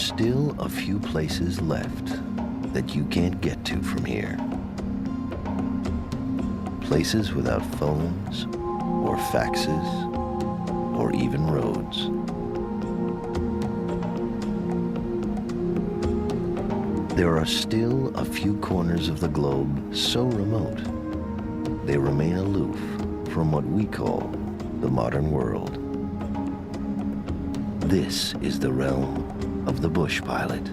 still a few places left that you can't get to from here. Places without phones or faxes or even roads. There are still a few corners of the globe so remote, they remain aloof from what we call the modern world. This is the realm of the bush pilot.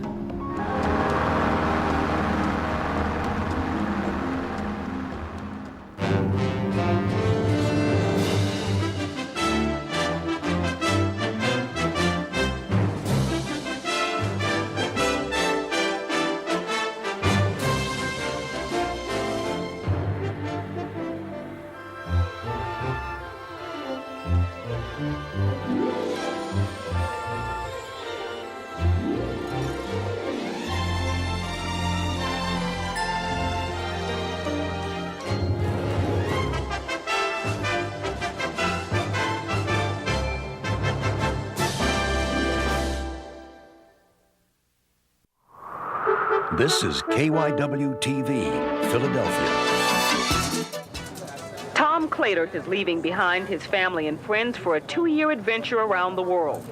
This is KYW-TV, Philadelphia. Tom Clatert is leaving behind his family and friends for a 2-year adventure around the world.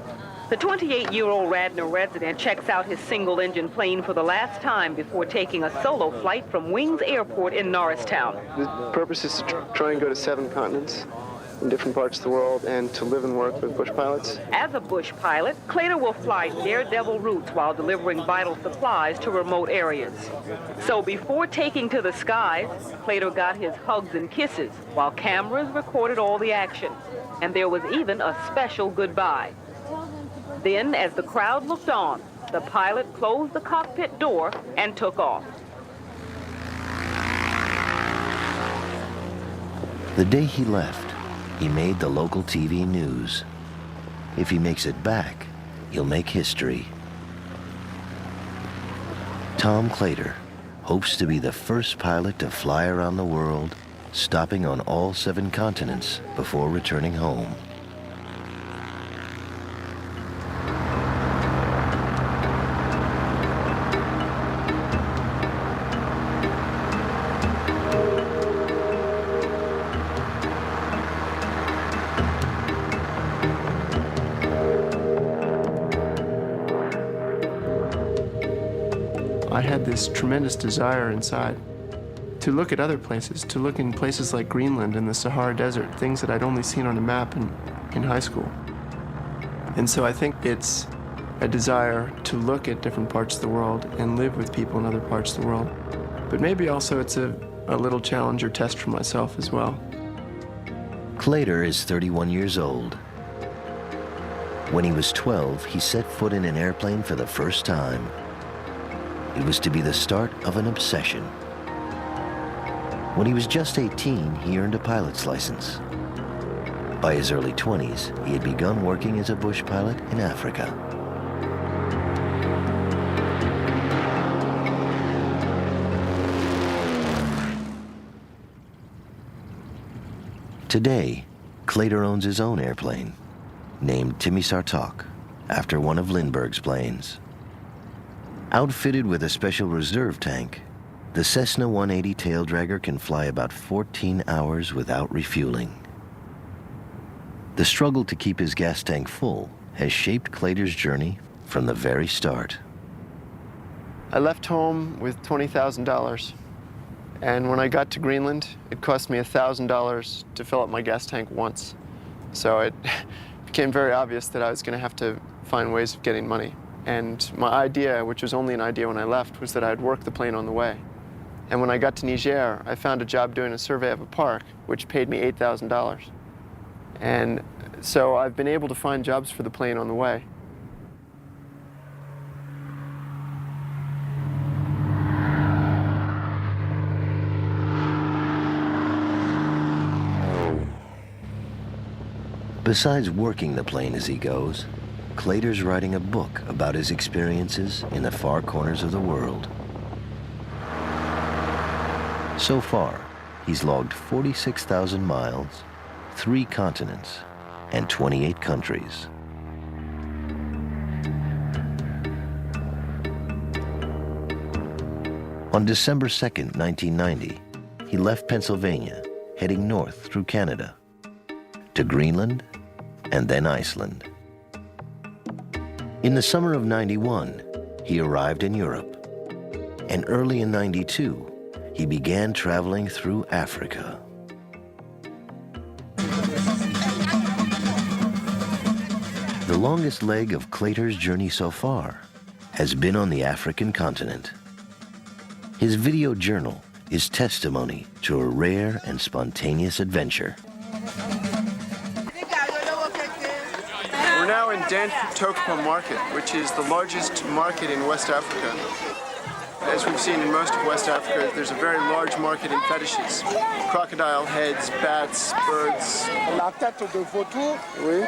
The 28-year-old Radnor resident checks out his single-engine plane for the last time before taking a solo flight from Wings Airport in Norristown. The purpose is to try and go to 7 continents in different parts of the world and to live and work with bush pilots. As a bush pilot, Clatert will fly daredevil routes while delivering vital supplies to remote areas. So before taking to the skies, Clatert got his hugs and kisses while cameras recorded all the action. And there was even a special goodbye. Then, as the crowd looked on, the pilot closed the cockpit door and took off. The day he left, he made the local TV news. If he makes it back, he'll make history. Tom Clatert hopes to be the first pilot to fly around the world, stopping on all 7 continents before returning home. I had this tremendous desire inside to look at other places, to look in places like Greenland and the Sahara Desert, things that I'd only seen on a map in high school. And so I think it's a desire to look at different parts of the world and live with people in other parts of the world. But maybe also it's a little challenge or test for myself as well. Clatert is 31 years old. When he was 12, he set foot in an airplane for the first time. It was to be the start of an obsession. When he was just 18, he earned a pilot's license. By his early 20s, he had begun working as a bush pilot in Africa. Today, Clatert owns his own airplane, named Timmy Sartok, after one of Lindbergh's planes. Outfitted with a special reserve tank, the Cessna 180 tail dragger can fly about 14 hours without refueling. The struggle to keep his gas tank full has shaped Clater's journey from the very start. I left home with $20,000, and when I got to Greenland, it cost me $1,000 to fill up my gas tank once. So it became very obvious that I was going to have to find ways of getting money. And my idea, which was only an idea when I left, was that I'd work the plane on the way. And when I got to Niger, I found a job doing a survey of a park, which paid me $8,000. And so I've been able to find jobs for the plane on the way. Besides working the plane as he goes, Clater's writing a book about his experiences in the far corners of the world. So far, he's logged 46,000 miles, 3 continents, and 28 countries. On December 2nd, 1990, he left Pennsylvania, heading north through Canada, to Greenland and then Iceland. In the summer of '91, he arrived in Europe, and early in '92, he began traveling through Africa. The longest leg of Claytor's journey so far has been on the African continent. His video journal is testimony to a rare and spontaneous adventure. We're now in Dan-Tokpo Market, which is the largest market in West Africa. As we've seen in most of West Africa, there's a very large market in fetishes. Crocodile heads, bats, birds. La tête de vautour. Oui.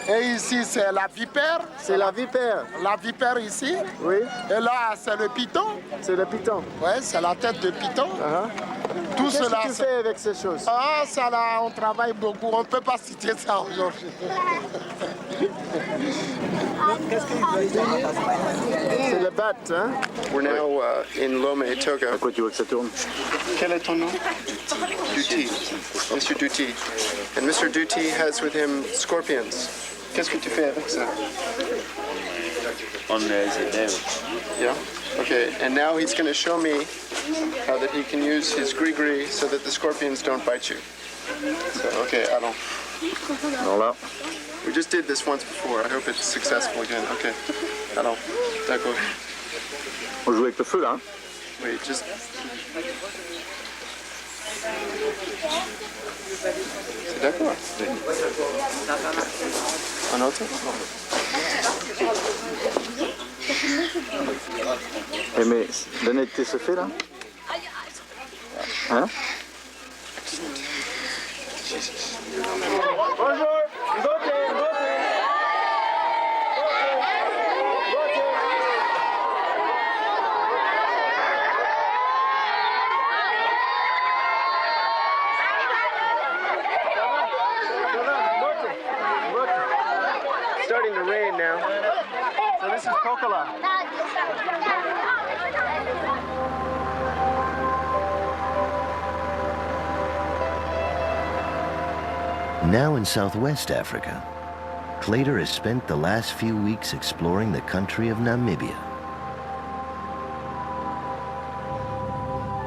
Et ici, c'est la vipère. C'est la vipère. La vipère ici. Oui. Et là, c'est le python. C'est le python. Ouais, c'est la tête de python. Tout Qu'est-ce cela. que tu fais avec ces choses? Ah, ça là, on travaille beaucoup. On ne peut pas citer ça aujourd'hui. C'est le bat, hein? We're now in Lome, Togo. À quoi tu veux que ça tourne? Quel est ton nom? Duty. Mr. Duty. And Mr. Duty has with him scorpions. Qu'est-ce que tu fais avec ça? On les élève. Yeah? Okay, and now he's going to show me how that he can use his gris-gris so that the scorpions don't bite you. So, okay, allons. Alors là, We just did this once before. I hope it's successful again. Okay. Allons. D'accord. on joue avec le feu là. Hein? Wait, just... C'est d'accord. Un autre? Eh mais la netteté se fait là? Hein? Starting to rain now. So this is Pocola. Now in Southwest Africa, Claytor has spent the last few weeks exploring the country of Namibia.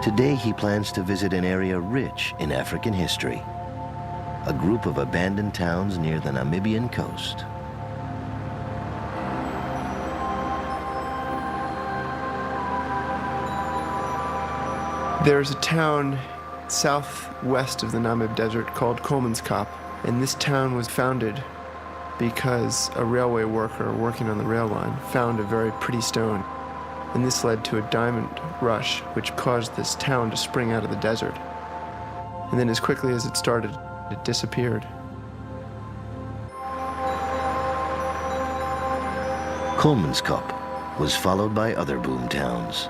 Today he plans to visit an area rich in African history, a group of abandoned towns near the Namibian coast. There's a town southwest of the Namib Desert called Kolmanskop, and this town was founded because a railway worker working on the rail line found a very pretty stone, and this led to a diamond rush which caused this town to spring out of the desert. And then as quickly as it started, it disappeared. Kolmanskop was followed by other boom towns,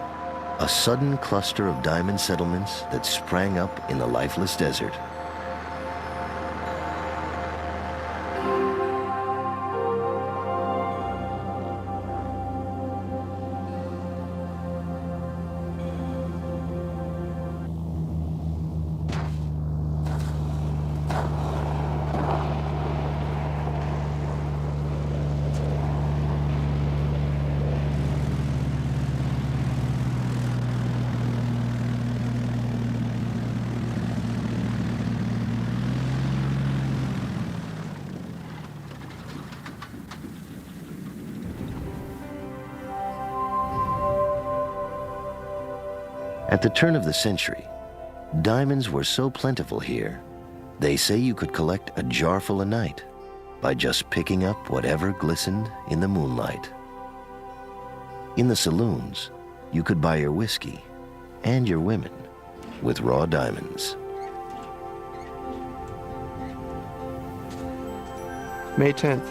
a sudden cluster of diamond settlements that sprang up in the lifeless desert. At the turn of the century, diamonds were so plentiful here, they say you could collect a jarful a night by just picking up whatever glistened in the moonlight. In the saloons, you could buy your whiskey and your women with raw diamonds. May 10th.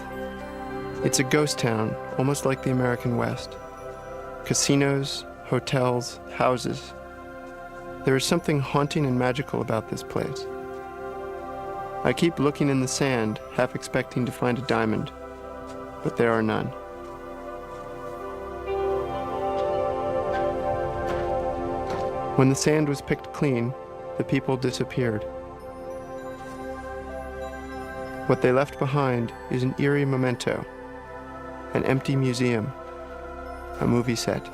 It's a ghost town, almost like the American West. Casinos, hotels, houses. There is something haunting and magical about this place. I keep looking in the sand, half expecting to find a diamond, but there are none. When the sand was picked clean, the people disappeared. What they left behind is an eerie memento, an empty museum, a movie set.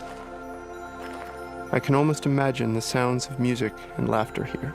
I can almost imagine the sounds of music and laughter here.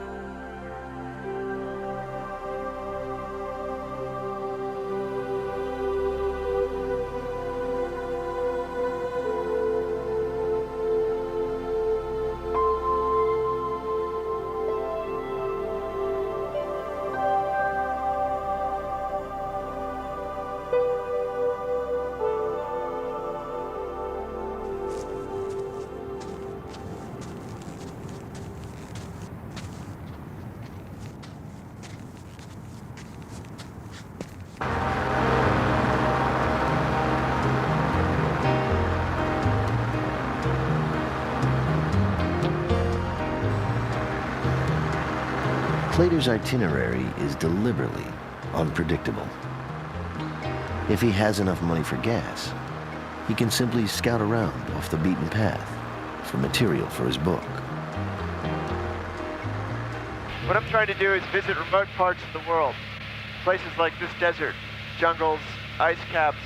Clater's itinerary is deliberately unpredictable. If he has enough money for gas, he can simply scout around off the beaten path for material for his book. What I'm trying to do is visit remote parts of the world. Places like this desert, jungles, ice caps,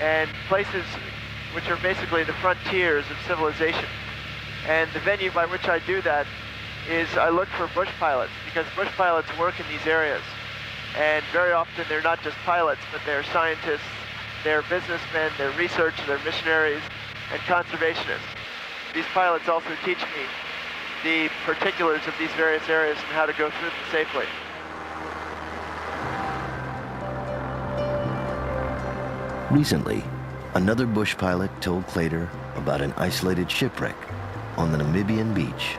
and places which are basically the frontiers of civilization. And the venue by which I do that is I look for bush pilots, because bush pilots work in these areas. And very often they're not just pilots, but they're scientists, they're businessmen, they're researchers, they're missionaries, and conservationists. These pilots also teach me the particulars of these various areas and how to go through them safely. Recently, another bush pilot told Clater about an isolated shipwreck on the Namibian beach,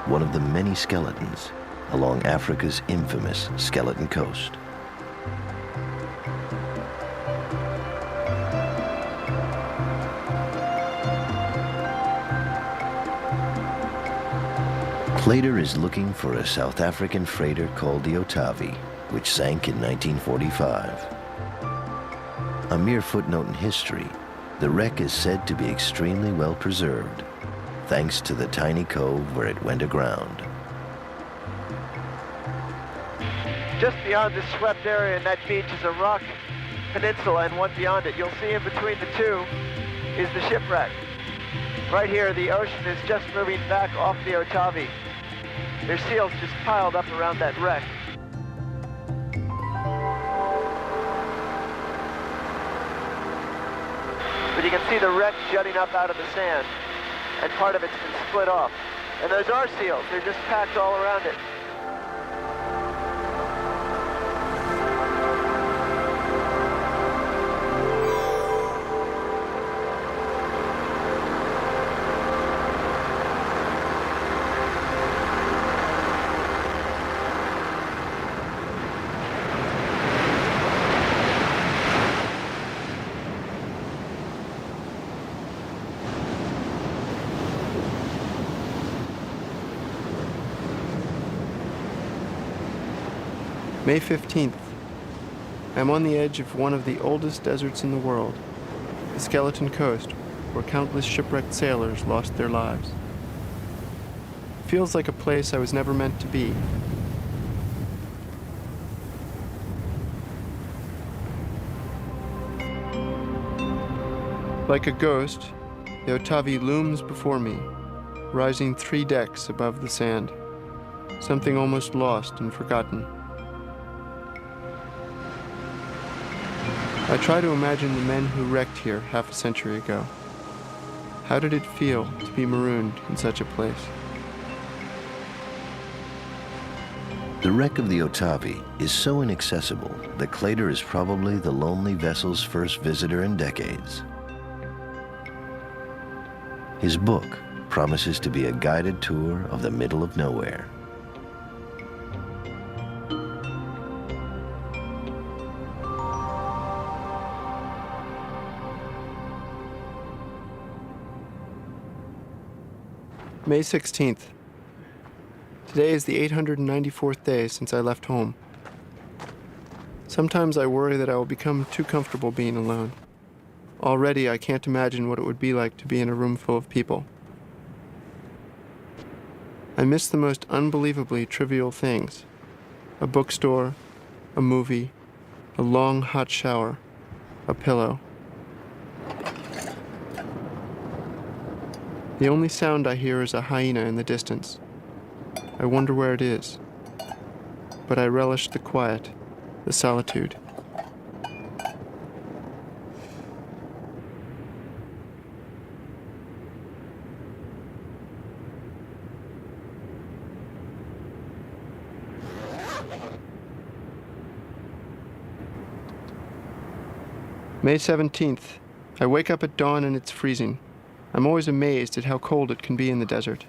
one of the many skeletons along Africa's infamous Skeleton Coast. Clater is looking for a South African freighter called the Otavi, which sank in 1945. A mere footnote in history, the wreck is said to be extremely well preserved, thanks to the tiny cove where it went aground. Just beyond this swept area in that beach is a rock peninsula, and one beyond it. You'll see in between the two is the shipwreck. Right here, the ocean is just moving back off the Otavi. There's seals just piled up around that wreck. But you can see the wreck jutting up out of the sand, and part of it's been split off. And those are seals. They're just packed all around it. May 15th. I'm on the edge of one of the oldest deserts in the world, the Skeleton Coast, where countless shipwrecked sailors lost their lives. It feels like a place I was never meant to be. Like a ghost, the Otavi looms before me, rising 3 decks above the sand, something almost lost and forgotten. I try to imagine the men who wrecked here half a century ago. How did it feel to be marooned in such a place? The wreck of the Otavi is so inaccessible that Clater is probably the lonely vessel's first visitor in decades. His book promises to be a guided tour of the middle of nowhere. May 16th. Today is the 894th day since I left home. Sometimes I worry that I will become too comfortable being alone. Already I can't imagine what it would be like to be in a room full of people. I miss the most unbelievably trivial things. A bookstore, a movie, a long hot shower, a pillow. The only sound I hear is a hyena in the distance. I wonder where it is. But I relish the quiet, the solitude. May 17th. I wake up at dawn and it's freezing. I'm always amazed at how cold it can be in the desert.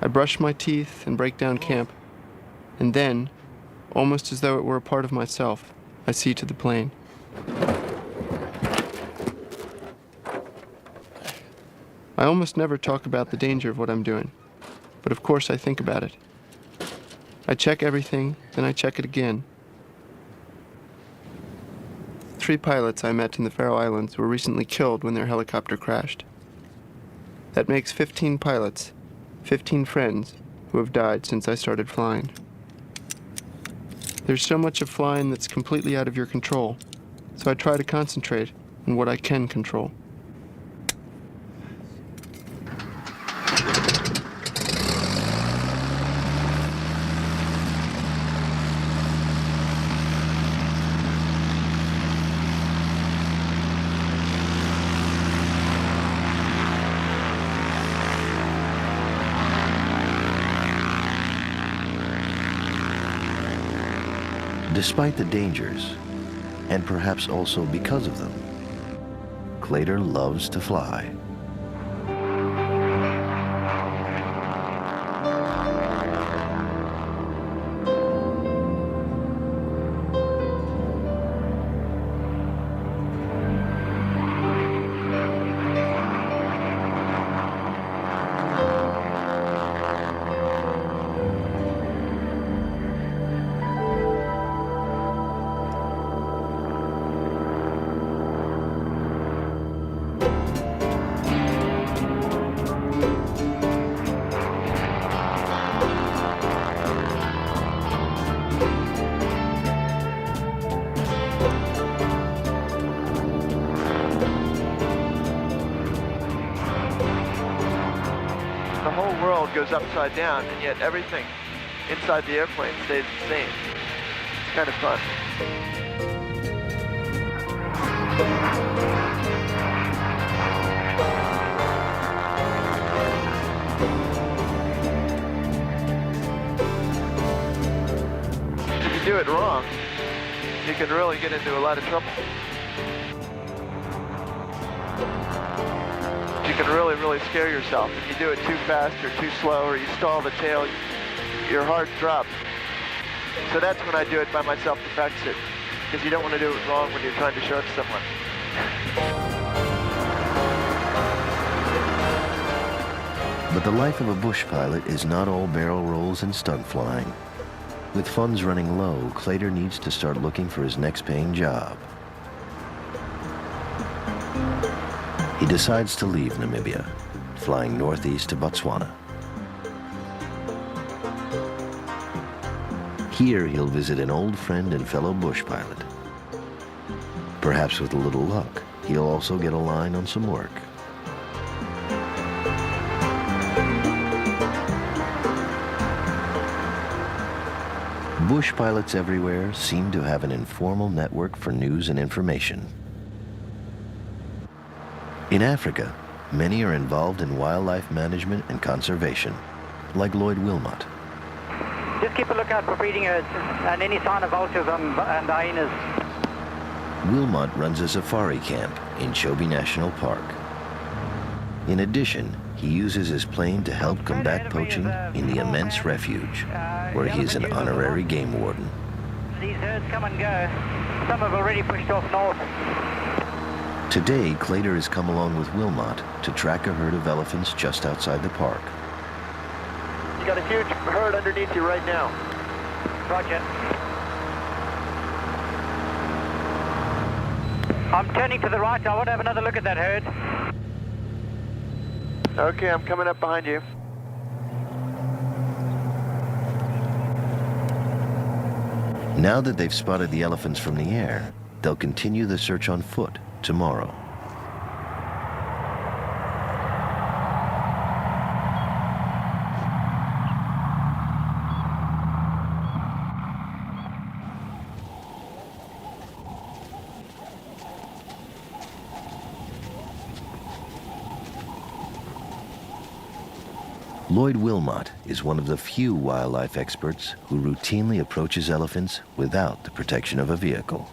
I brush my teeth and break down camp, and then, almost as though it were a part of myself, I see to the plane. I almost never talk about the danger of what I'm doing, but of course I think about it. I check everything, then I check it again. 3 pilots I met in the Faroe Islands were recently killed when their helicopter crashed. That makes 15 pilots, 15 friends, who have died since I started flying. There's so much of flying that's completely out of your control, so I try to concentrate on what I can control. Despite the dangers, and perhaps also because of them, Clader loves to fly. The whole world goes upside down, and yet everything inside the airplane stays the same. It's kind of fun. If you do it wrong, you can really get into a lot of trouble. You can really scare yourself. If you do it too fast or too slow, or you stall the tail, your heart drops. So that's when I do it by myself to practice it, because you don't want to do it wrong when you're trying to show it to someone. But the life of a bush pilot is not all barrel rolls and stunt flying. With funds running low, Clader needs to start looking for his next paying job. He decides to leave Namibia, flying northeast to Botswana. Here he'll visit an old friend and fellow bush pilot. Perhaps with a little luck, he'll also get a line on some work. Bush pilots everywhere seem to have an informal network for news and information. In Africa, many are involved in wildlife management and conservation, like Lloyd Wilmot. Just keep a lookout for breeding herds and any sign of vultures and hyenas. Wilmot runs a safari camp in Chobe National Park. In addition, he uses his plane to help combat poaching in the immense refuge, where he is an honorary game warden. These herds come and go. Some have already pushed off north. Today, Clader has come along with Wilmot to track a herd of elephants just outside the park. You got a huge herd underneath you right now. Roger. I'm turning to the right. I want to have another look at that herd. Okay, I'm coming up behind you. Now that they've spotted the elephants from the air, they'll continue the search on foot tomorrow. Lloyd Wilmot is one of the few wildlife experts who routinely approaches elephants without the protection of a vehicle.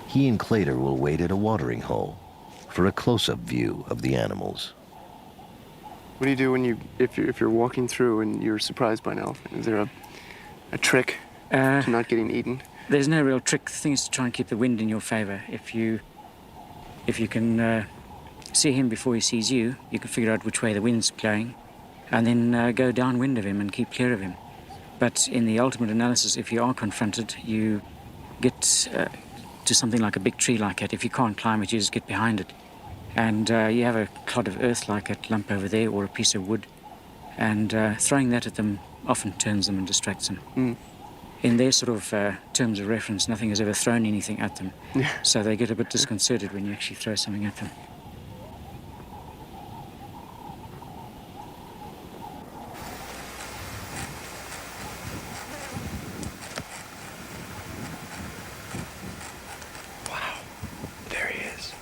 He and Clater will wait at a watering hole for a close-up view of the animals. What do you do when if you're walking through and you're surprised by an elephant? Is there a trick to not getting eaten? There's no real trick. The thing is to try and keep the wind in your favor. If you can see him before he sees you, you can figure out which way the wind's blowing, and then go downwind of him and keep clear of him. But in the ultimate analysis, if you are confronted, you get to something like a big tree like that. If you can't climb it, you just get behind it. And you have a clod of earth like a lump over there, or a piece of wood, and throwing that at them often turns them and distracts them. Mm. In their sort of terms of reference, nothing has ever thrown anything at them. Yeah. So they get a bit disconcerted when you actually throw something at them. There he is.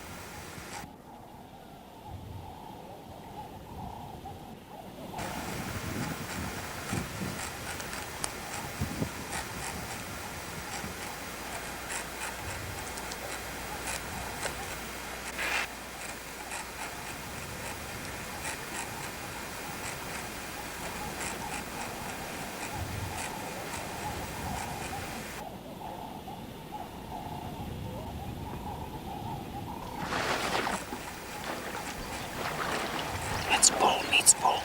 It's bull meets bull.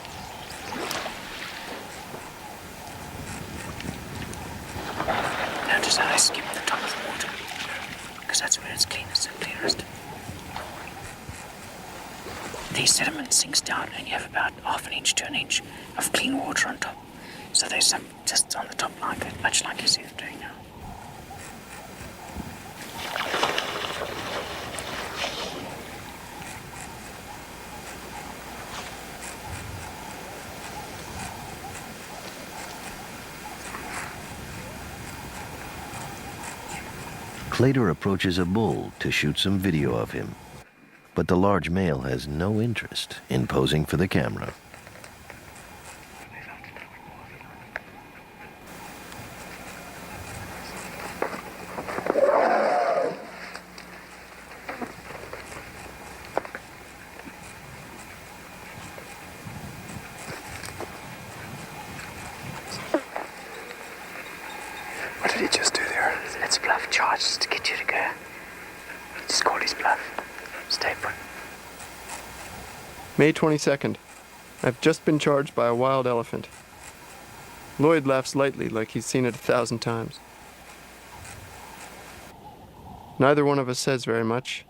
Notice how I skim the top of the water, because that's where it's cleanest and clearest. The sediment sinks down and you have about half an inch to an inch of clean water on top. So there's some just on the top like that, much like you see them doing now. Clater approaches a bull to shoot some video of him, but the large male has no interest in posing for the camera. What did he just do there? It's a bluff charge just to get you to go. Just call his bluff. Stay put. May 22nd. I've just been charged by a wild elephant. Lloyd laughs lightly like he's seen it 1,000 times. Neither one of us says very much.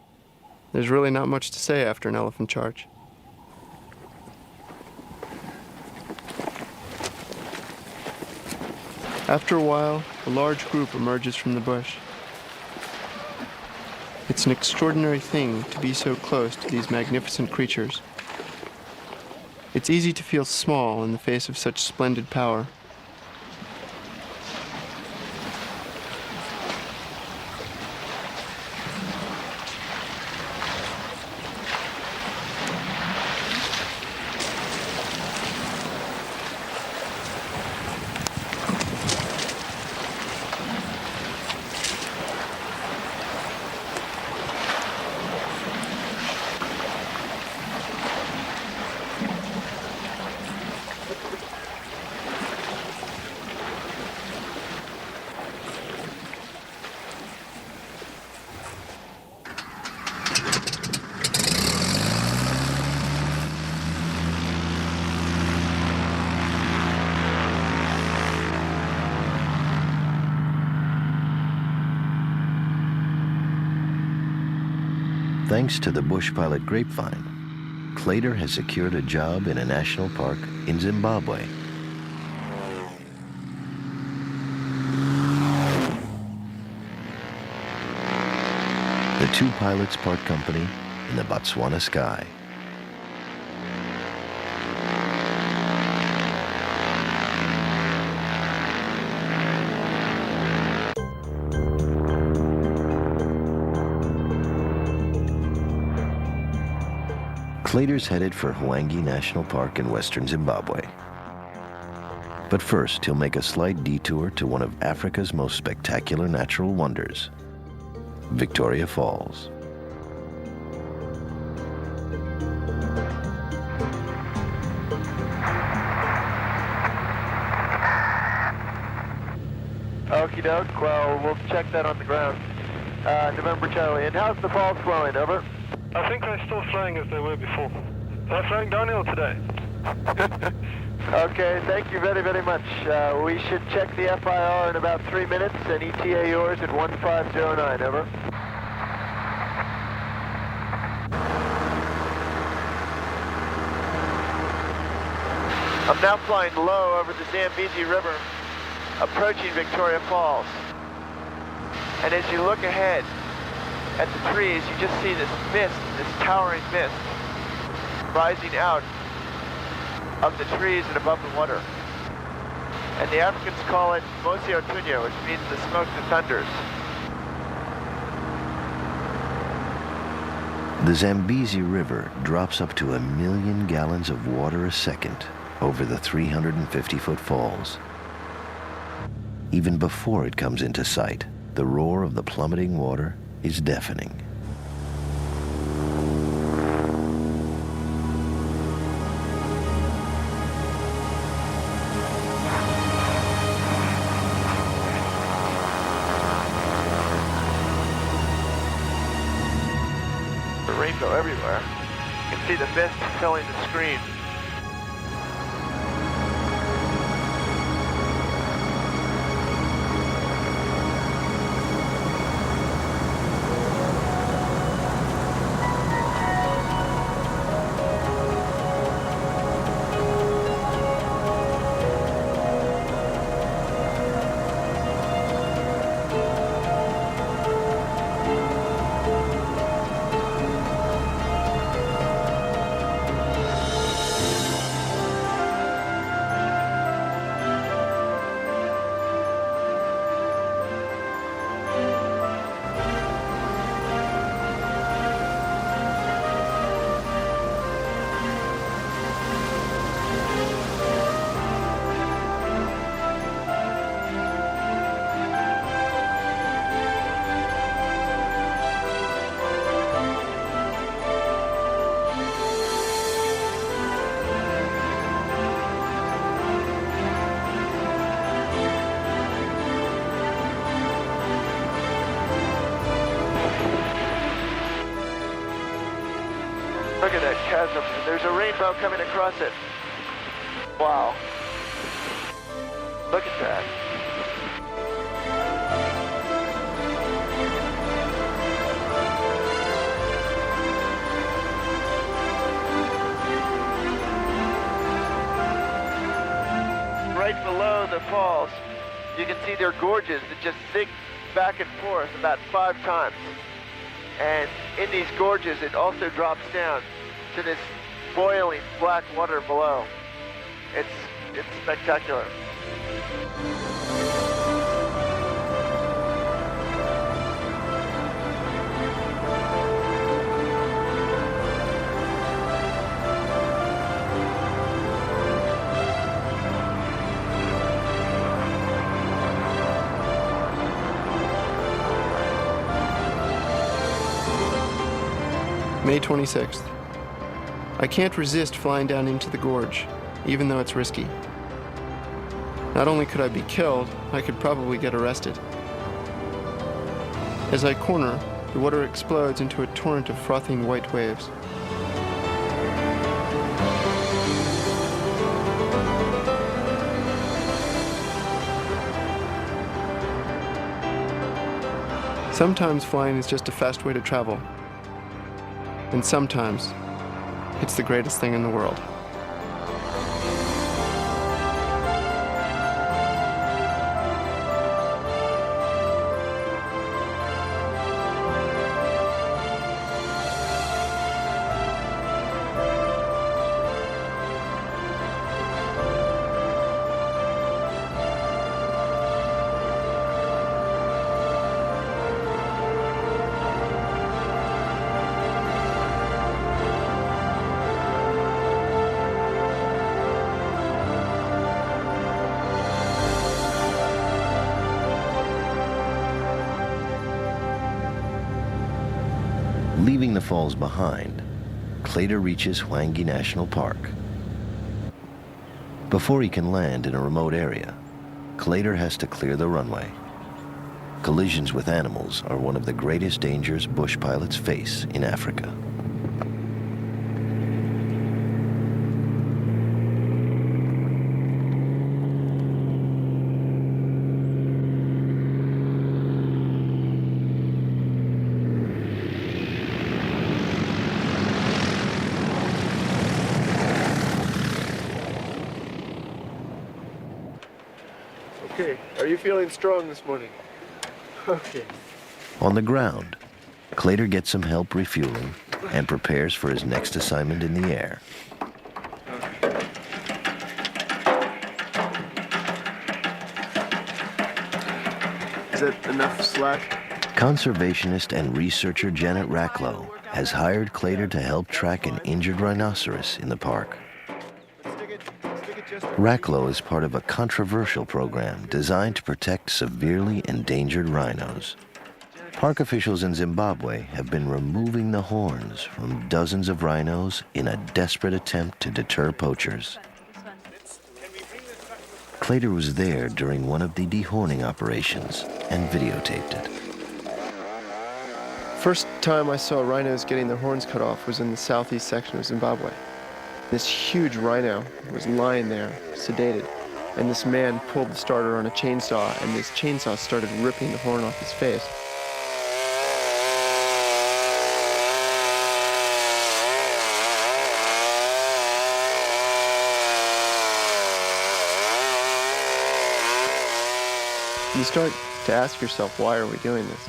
There's really not much to say after an elephant charge. After a while, a large group emerges from the bush. It's an extraordinary thing to be so close to these magnificent creatures. It's easy to feel small in the face of such splendid power. Thanks to the bush pilot Grapevine, Clater has secured a job in a national park in Zimbabwe. The two pilots part company in the Botswana sky. Clater's headed for Hwangi National Park in western Zimbabwe. But first, he'll make a slight detour to one of Africa's most spectacular natural wonders, Victoria Falls. Okie doke, well, we'll check that on the ground. November Charlie, and how's the falls flowing, over? I think they're still flowing as they were before. They're flowing downhill today. Okay, thank you very, very much. We should check the FIR in about 3 minutes, and ETA yours at 1509, over. I'm now flying low over the Zambezi River, approaching Victoria Falls. And as you look ahead at the trees, you just see this mist, this towering mist, rising out of the trees and above the water. And the Africans call it Mosi Otunya, which means the smoke that thunders. The Zambezi River drops up to 1 million gallons of water a second over the 350-foot falls. Even before it comes into sight, the roar of the plummeting water is deafening. The rainbow everywhere. You can see the mist filling the screen. Look at that chasm. There's a rainbow coming across it. Wow. Look at that. Right below the falls, you can see their gorges that just zig back and forth about 5 times. And in these gorges, it also drops down to this boiling black water below. It's spectacular. May 26th. I can't resist flying down into the gorge, even though it's risky. Not only could I be killed, I could probably get arrested. As I corner, the water explodes into a torrent of frothing white waves. Sometimes flying is just a fast way to travel. And sometimes, it's the greatest thing in the world. Leaving the falls behind, Clader reaches Hwangi National Park. Before he can land in a remote area, Clader has to clear the runway. Collisions with animals are one of the greatest dangers bush pilots face in Africa. Okay, are you feeling strong this morning? Okay. On the ground, Clader gets some help refueling and prepares for his next assignment in the air. Is that enough slack? Conservationist and researcher Janet Racklow has hired Clader to help track an injured rhinoceros in the park. Racklow is part of a controversial program designed to protect severely endangered rhinos. Park officials in Zimbabwe have been removing the horns from dozens of rhinos in a desperate attempt to deter poachers. Clader was there during one of the dehorning operations and videotaped it. First time I saw rhinos getting their horns cut off was in the southeast section of Zimbabwe. This huge rhino was lying there, sedated, and this man pulled the starter on a chainsaw, and this chainsaw started ripping the horn off his face. You start to ask yourself, why are we doing this?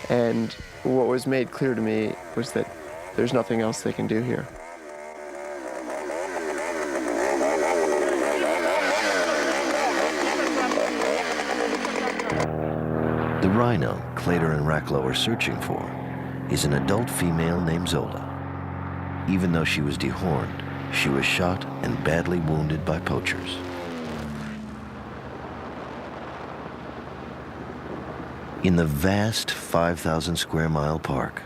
And what was made clear to me was that there's nothing else they can do here. The rhino Clader and Racklow are searching for is an adult female named Zola. Even though she was dehorned, she was shot and badly wounded by poachers. In the vast 5,000 square mile park,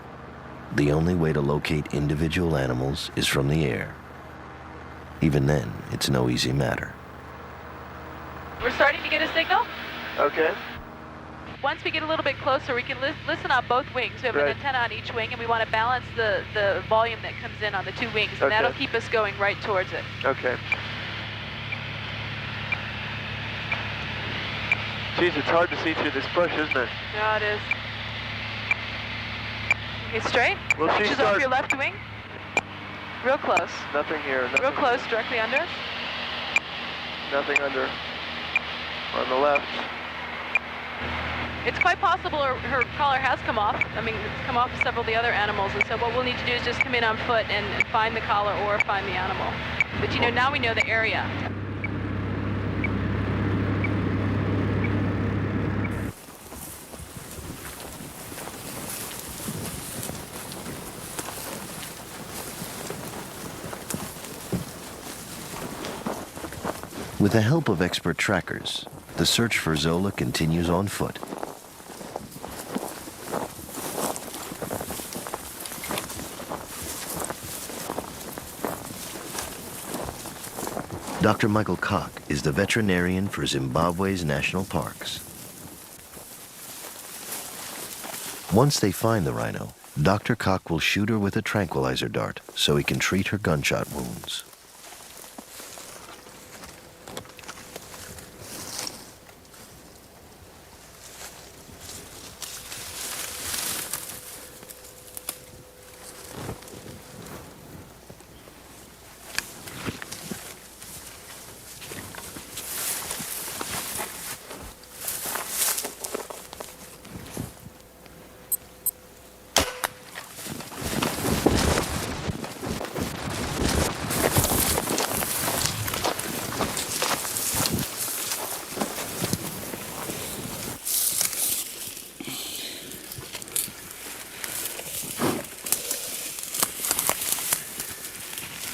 the only way to locate individual animals is from the air. Even then, it's no easy matter. We're starting to get a signal. Okay. Once we get a little bit closer, we can listen on both wings. We have an antenna on each wing, and we want to balance the volume that comes in on the two wings, and that'll keep us going right towards it. Okay. Geez, it's hard to see through this bush, isn't it? Yeah, it is. Okay, straight. Well, Inches off your left wing. Real close. Nothing here. Nothing. Real close, directly under. Nothing under. On the left. It's quite possible her collar has come off. I mean, it's come off several of the other animals, and so what we'll need to do is just come in on foot and find the collar or find the animal. But you know, now we know the area. With the help of expert trackers, the search for Zola continues on foot. Dr. Michael Koch is the veterinarian for Zimbabwe's national parks. Once they find the rhino, Dr. Koch will shoot her with a tranquilizer dart so he can treat her gunshot wounds.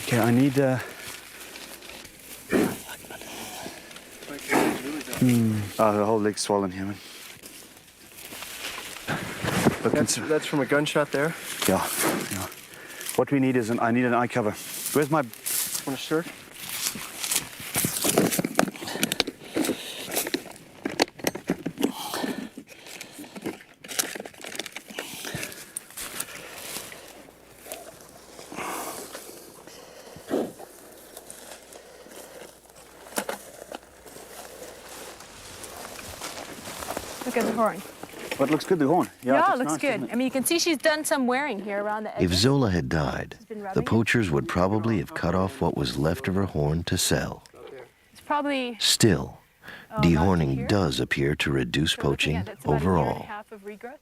Okay, I need Oh, the whole leg's swollen here, man. But That's from a gunshot there? yeah. What we need is I need an eye cover. Where's my... Want a shirt? Look at the horn. What looks good, the horn? Yeah, it's it looks nice, good. doesn't it? I mean, you can see she's done some wearing here around the If edges. Zola had died, been the rubbing it. poachers would probably have cut off what was left of her horn to sell. It's probably Still, not to here. dehorning does appear to reduce So looking poaching at, that's about a year and a overall. half of regrowth.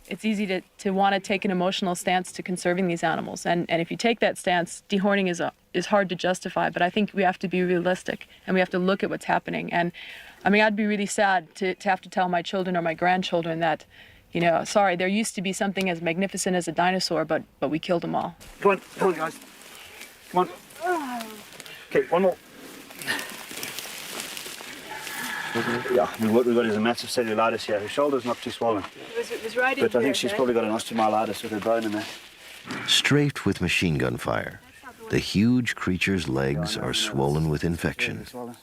It's easy to want to take an emotional stance to conserving these animals, and if you take that stance, dehorning is hard to justify. But I think we have to be realistic, and we have to look at what's happening. And I mean, I'd be really sad to have to tell my children or my grandchildren that, you know, sorry, there used to be something as magnificent as a dinosaur, but we killed them all. Come on, guys. Come on. Okay, one more. Yeah, I mean, what we've got is a massive cellulitis here. Her shoulder's not too swollen, It was right in but I here, think she's right? probably got an osteomyelitis with her bone in there. Strafed with machine gun fire, the huge creature's legs are swollen with infection. Swollen.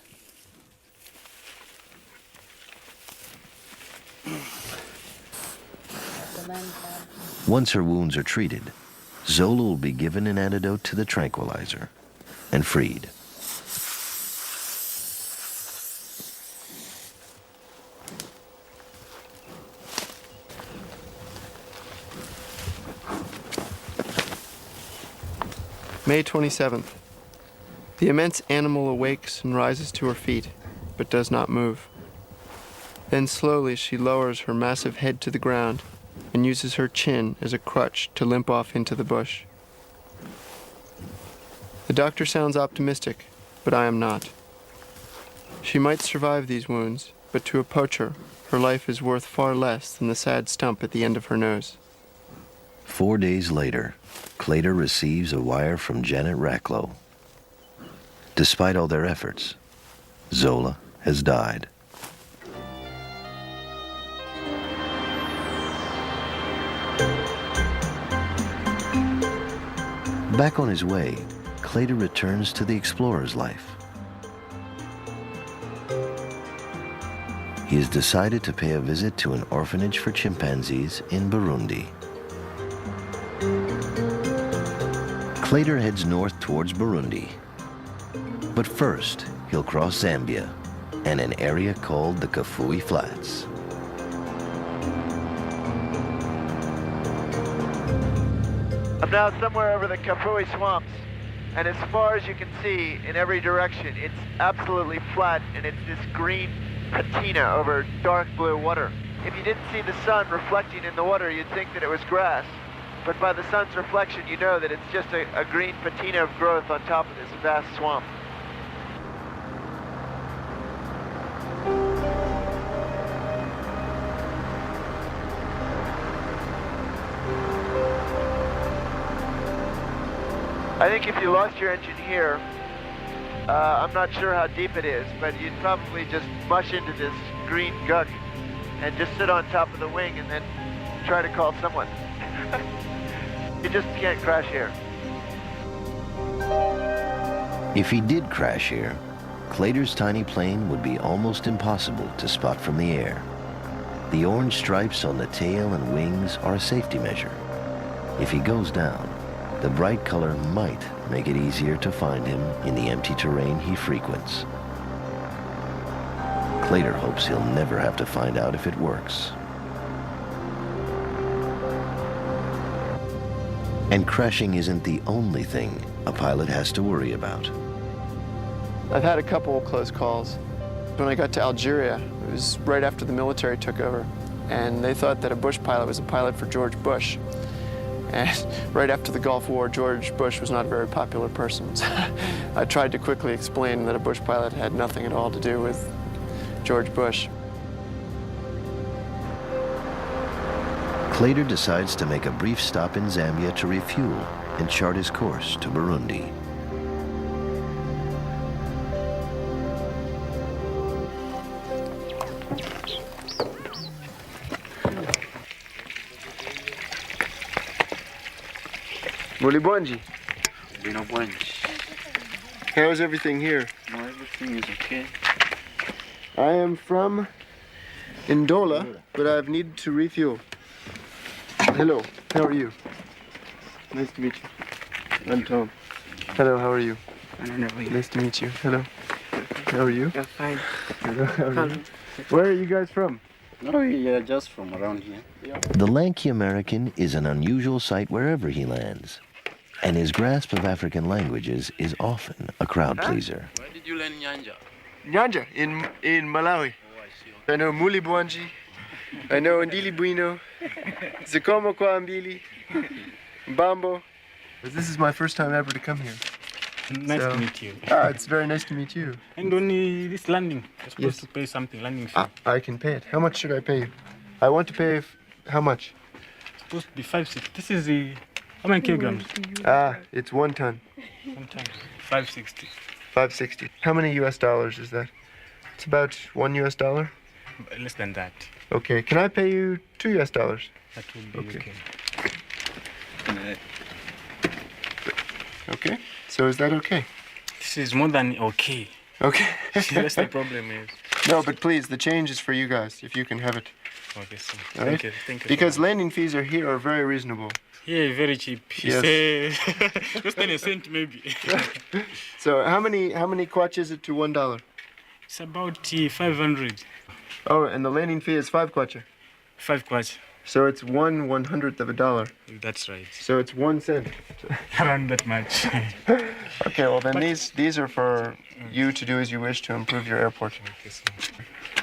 Once her wounds are treated, Zola will be given an antidote to the tranquilizer and freed. May 27th. The immense animal awakes and rises to her feet, but does not move. Then slowly she lowers her massive head to the ground and uses her chin as a crutch to limp off into the bush. The doctor sounds optimistic, but I am not. She might survive these wounds, but to a poacher, her life is worth far less than the sad stump at the end of her nose. 4 days later, Clater receives a wire from Janet Racklow. Despite all their efforts, Zola has died. Back on his way, Clater returns to the explorer's life. He has decided to pay a visit to an orphanage for chimpanzees in Burundi. Clater heads north towards Burundi. But first, he'll cross Zambia and an area called the Kafui Flats. I'm now somewhere over the Kafui swamps, and as far as you can see in every direction, it's absolutely flat, and it's this green patina over dark blue water. If you didn't see the sun reflecting in the water, you'd think that it was grass. But by the sun's reflection, you know that it's just a green patina of growth on top of this vast swamp. I think if you lost your engine here, I'm not sure how deep it is, but you'd probably just mush into this green gunk and just sit on top of the wing and then try to call someone. You just can't crash here. If he did crash here, Clater's tiny plane would be almost impossible to spot from the air. The orange stripes on the tail and wings are a safety measure. If he goes down, the bright color might make it easier to find him in the empty terrain he frequents. Clater hopes he'll never have to find out if it works. And crashing isn't the only thing a pilot has to worry about. I've had a couple close calls. When I got to Algeria, it was right after the military took over, and they thought that a Bush pilot was a pilot for George Bush. And right after the Gulf War, George Bush was not a very popular person. So I tried to quickly explain that a Bush pilot had nothing at all to do with George Bush. Clater decides to make a brief stop in Zambia to refuel and chart his course to Burundi. Mulibwanji. Binobwanji. How's everything here? No, everything is okay. I am from Ndola, but I've needed to refuel. Hello, how are you? Nice to meet you. I'm Tom. Hello, how are you? I don't know. Nice to meet you. Hello. How are you? You're fine. Hello, how are you? Where are you guys from? No, yeah, just from around here. Yeah. The lanky American is an unusual sight wherever he lands, and his grasp of African languages is often a crowd pleaser. Where did you learn Nyanja? Nyanja, in Malawi. Oh, I see. I know Mulibwanji. I know Ndili Bwino. Zikomo kwa Mbili. Mbambo. This is my first time ever to come here. Nice to meet you. It's very nice to meet you. And only this landing, you're supposed to pay something, landing fee. I can pay it. How much should I pay you? I want to pay how much? It's supposed to be 560. This is the, how many kilograms? It's 1 ton. Sometimes 560. 560. How many US dollars is that? It's about $1 US. Less than that. Okay, can I pay you $2 US? That will be okay. Okay, so is that okay? This is more than okay. Okay. That's the problem is. No, but please, the change is for you guys, if you can have it. Okay, so All thank right? you. Because landing fees here are very reasonable. Yeah, very cheap. Yes. Less than a cent maybe. So how many kwacha is it to $1? It's about 500. Oh, and the landing fee is 5 kwacha. 5 kwacha. So it's 1/100th of a dollar. That's right. So it's 1 cent. Around that much. Okay, well then these are for you to do as you wish to improve your airport. Okay, so.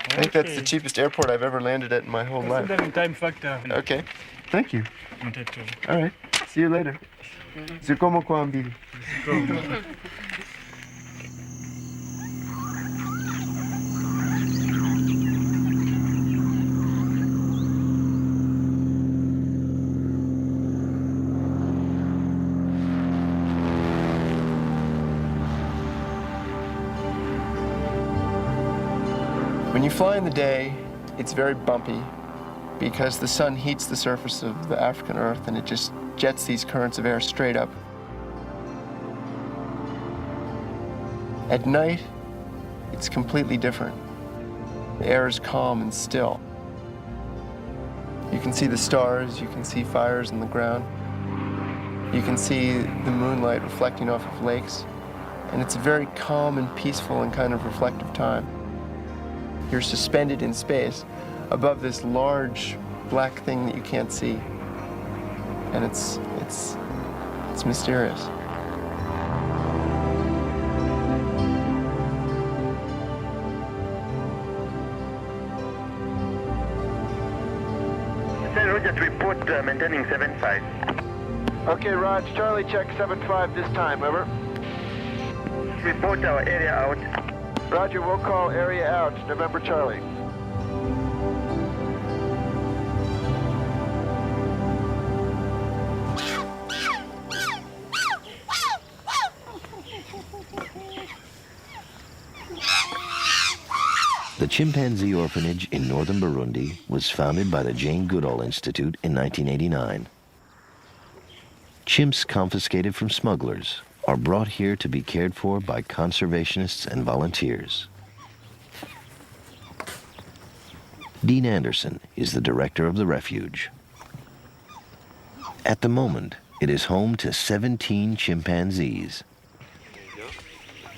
I think that's the cheapest airport I've ever landed at in my whole life. Considering time factor. Okay, thank you. Not at all. All right, see you later. Zikomo kwa Mbili. When you fly in the day, it's very bumpy because the sun heats the surface of the African earth and it just jets these currents of air straight up. At night, it's completely different. The air is calm and still. You can see the stars, you can see fires in the ground. You can see the moonlight reflecting off of lakes. And it's a very calm and peaceful and kind of reflective time. You're suspended in space above this large black thing that you can't see. And it's mysterious. Sir, Roger, to report maintaining 75. Okay, Raj, Charlie, check 75 this time, over. Report our area out. Roger, we'll call area out, November Charlie. The chimpanzee orphanage in northern Burundi was founded by the Jane Goodall Institute in 1989. Chimps confiscated from smugglers are brought here to be cared for by conservationists and volunteers. Dean Anderson is the director of the refuge. At the moment, it is home to 17 chimpanzees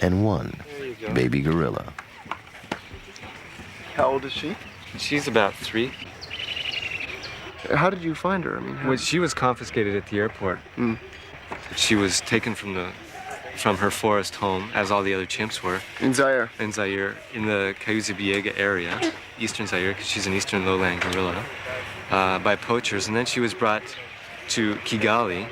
and 1 baby gorilla. How old is she? She's about 3. How did you find her? I mean, Well, she was confiscated at the airport. She was taken from her forest home, as all the other chimps were. In Zaire. In Zaire, in the Kayuza-Biega area, eastern Zaire, because she's an eastern lowland gorilla, by poachers. And then she was brought to Kigali.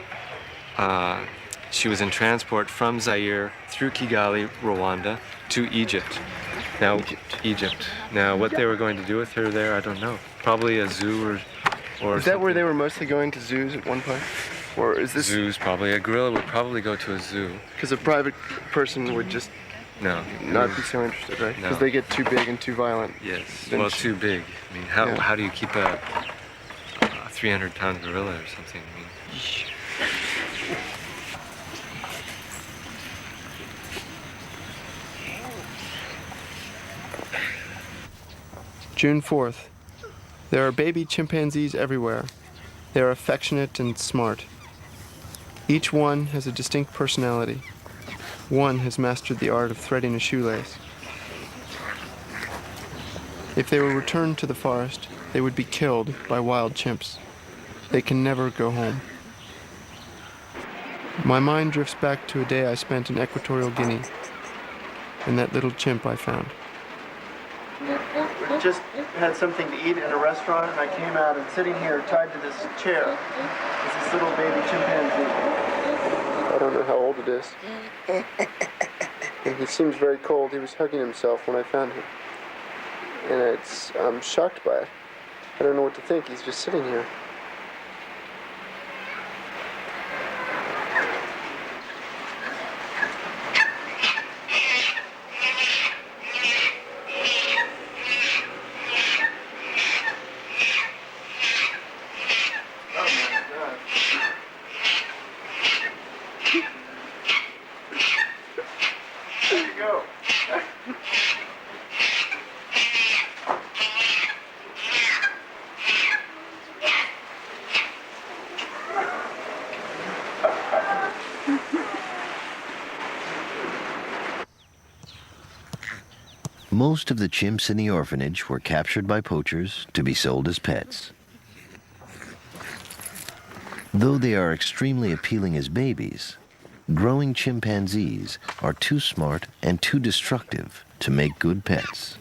She was in transport from Zaire through Kigali, Rwanda, to Egypt. Now, Egypt. Now, what they were going to do with her there, I don't know. Probably a zoo or Is that where they were mostly going, to zoos at one point? Or is this... Zoos, probably. A gorilla would probably go to a zoo. Because a private person would just... No. Not be so interested, right? Because No. they get too big and too violent. Yes. Then Well, too big. I mean, how do you keep a 300-pound gorilla or something? I mean, June 4th. There are baby chimpanzees everywhere. They are affectionate and smart. Each one has a distinct personality. One has mastered the art of threading a shoelace. If they were returned to the forest, they would be killed by wild chimps. They can never go home. My mind drifts back to a day I spent in Equatorial Guinea and that little chimp I found. I just had something to eat in a restaurant, and I came out and sitting here tied to this chair is this little baby chimpanzee. I don't know how old it is. And he seems very cold. He was hugging himself when I found him. And I'm shocked by it. I don't know what to think. He's just sitting here. Most of the chimps in the orphanage were captured by poachers to be sold as pets. Though they are extremely appealing as babies, growing chimpanzees are too smart and too destructive to make good pets.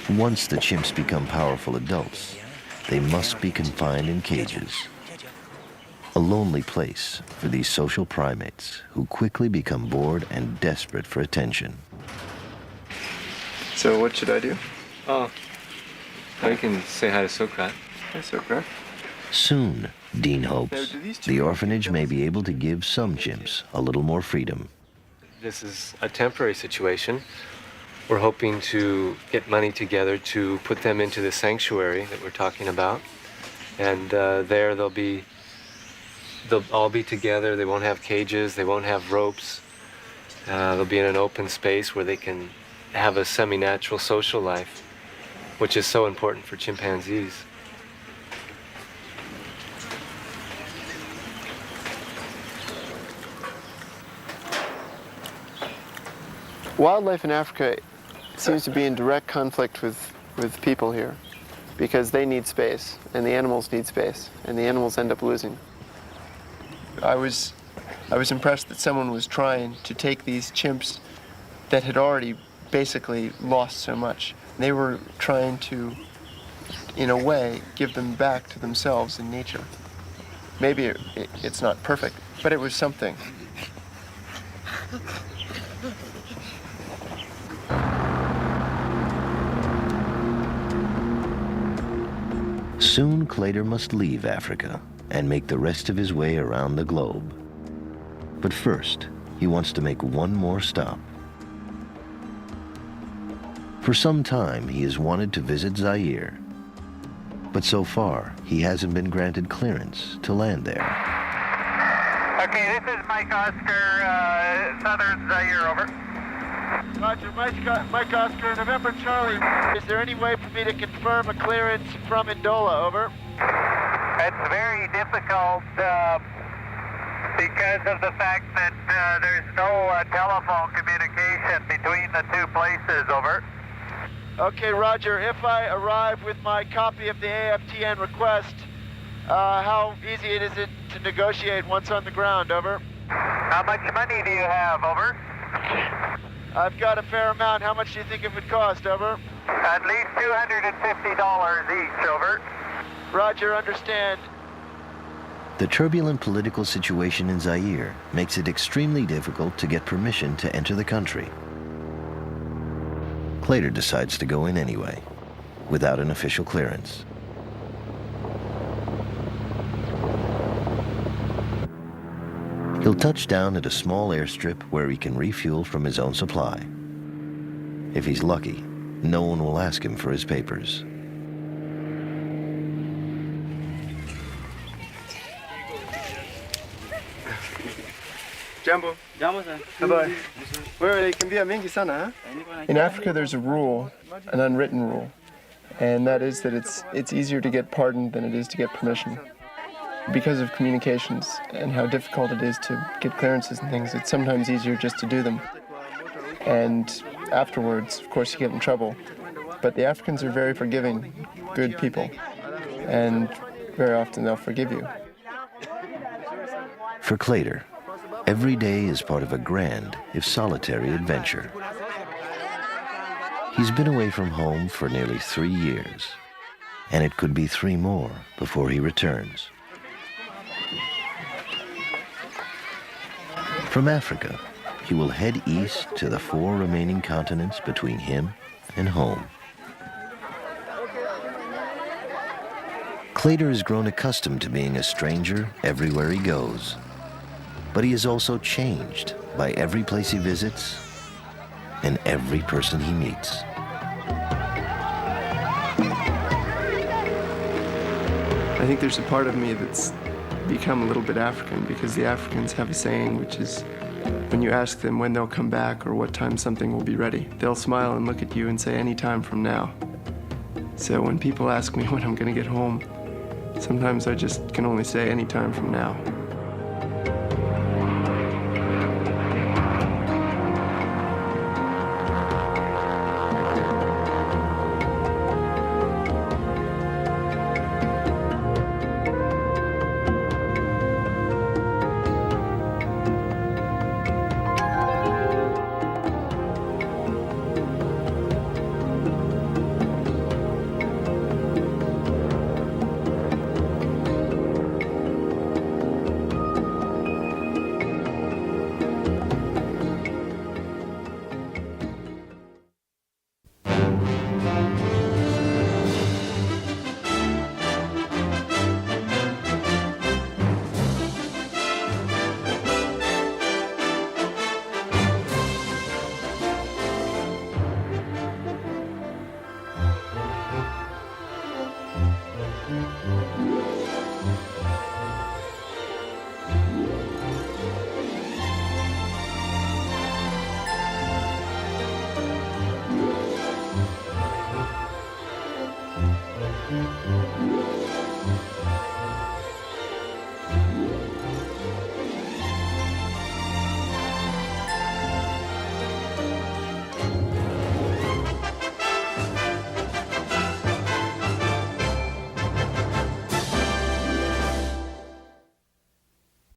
Once the chimps become powerful adults, they must be confined in cages. A lonely place for these social primates who quickly become bored and desperate for attention. So what should I do? Oh, you can say hi to Sokrat. Hi, Sokrat. Soon, Dean hopes, the orphanage may be able to give some chimps a little more freedom. This is a temporary situation. We're hoping to get money together to put them into the sanctuary that we're talking about. And there they'll all be together. They won't have cages. They won't have ropes. They'll be in an open space where they can have a semi-natural social life, which is so important for chimpanzees. Wildlife in Africa seems to be in direct conflict with people here because they need space and the animals need space and the animals end up losing. I was impressed that someone was trying to take these chimps that had already basically lost so much. They were trying to, in a way, give them back to themselves in nature. Maybe it's not perfect, but it was something. Soon Clader must leave Africa and make the rest of his way around the globe. But first, he wants to make one more stop. For some time, he has wanted to visit Zaire, but so far, he hasn't been granted clearance to land there. Okay, this is Mike Oscar, Southern Zaire, over. Roger, Mike Oscar, November Charlie. Is there any way for me to confirm a clearance from Ndola, over? It's very difficult because of the fact that there's no telephone communication between the two places, over. Okay, Roger. If I arrive with my copy of the AFTN request, how easy is it to negotiate once on the ground, over? How much money do you have, over? I've got a fair amount. How much do you think it would cost, over? At least $250 each, over. Roger, understand. The turbulent political situation in Zaire makes it extremely difficult to get permission to enter the country. Clader decides to go in anyway, without an official clearance. He'll touch down at a small airstrip where he can refuel from his own supply. If he's lucky, no one will ask him for his papers. Jambo. Jambo sir. Bye-bye. Wewe kimbia mingi sana, huh? In Africa, there's a rule, an unwritten rule, and that is that it's easier to get pardoned than it is to get permission. Because of communications and how difficult it is to get clearances and things, it's sometimes easier just to do them. And afterwards, of course, you get in trouble. But the Africans are very forgiving, good people, and very often they'll forgive you. For Clater, every day is part of a grand, if solitary, adventure. He's been away from home for nearly 3 years, and it could be 3 more before he returns. From Africa, he will head east to the 4 remaining continents between him and home. Clater has grown accustomed to being a stranger everywhere he goes, but he is also changed by every place he visits and every person he meets. I think there's a part of me that's become a little bit African, because the Africans have a saying, which is when you ask them when they'll come back or what time something will be ready, they'll smile and look at you and say any time from now. So when people ask me when I'm going to get home, sometimes I just can only say any time from now.